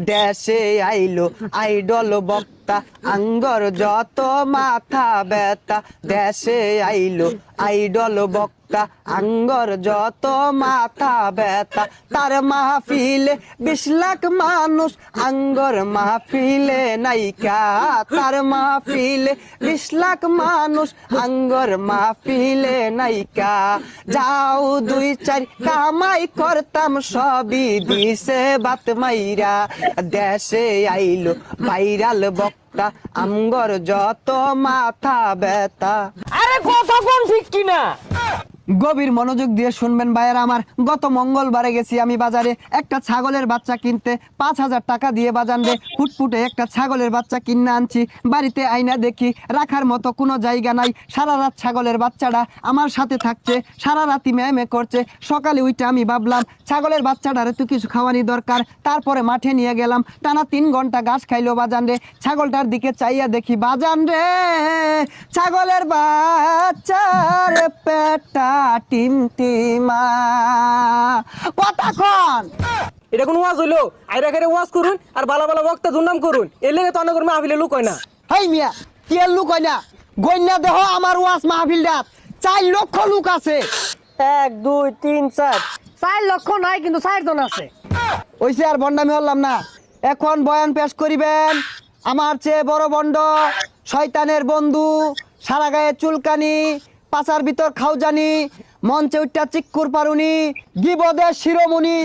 দেশে আইলো আইডল বক্তা আঙ্গর যত মাথা ব্যথা দেশে আইলো আইডল বক্তা আঙ্গর যত মাথা ব্যথা তার মাহফিলে 20 লাখ মানুষ আঙ্গর মাহফিলে নাইকা তার মাহফিলে 20 লাখ মানুষ আঙ্গর মাহফিলে নাইকা যাও 2-4 কামাই করতাম সবই দিছে বাত মাইরা দেশে আইলো ভাইরাল বক্তা আঙ্গর যত মাথা ব্যথা। আরে কথা কোন ঠিক কিনা? গভীর মনোযোগ দিয়ে শুনবেন ভাইয়েরা আমার। গত মঙ্গলবারে গেছি আমি বাজারে একটা ছাগলের বাচ্চা কিনতে। 5000 টাকা দিয়ে বাজান রে ফুটফুটে একটা ছাগলের বাচ্চা কিনে আনছি। বাড়িতে আইনা দেখি রাখার মতো কোনো জায়গা নাই। সারা রাত ছাগলের বাচ্চাটা আমার সাথে থাকছে, সারা রাতি ম্যামে করছে। সকালে উইটা আমি ভাবলাম ছাগলের বাচ্চাটারে তো কিছু খাওয়ানি দরকার। তারপরে মাঠে নিয়ে গেলাম, টানা 3 ঘন্টা ঘাস খাইলো বাজান রে। ছাগলটার দিকে চাইয়া দেখি বাজান রে ছাগলের বাচ্চার পেটা টিমটিমা। কতক্ষণ এটা কোন ওয়াজ হইলো? আইরা করে ওয়াজ করুন আর বালা বালা বক্তা দুর্নাম করুন, এর লেগে তো অনেক মাহফিলে লুক হয় না। হেই মিয়া কি এর লুক হয় না? গইনা দেহ আমার ওয়াজ মাহফিলটা 4 লক্ষ লোক আছে। 1 2 3 4 লক্ষ নাই, কিন্তু 4 জন আছে। ওইসে আর বন্ডামি হলাম না। এখন বয়ান পেশ করিবেন আমার চেয়ে বড় বন্ড, শয়তানের বন্ধু, সারা গায়ে চুলকানি, পাছার ভিতর খাউজানি, মঞ্চে উঠটা চিক্কুর পারুনি, গিবদের শিরোমণি।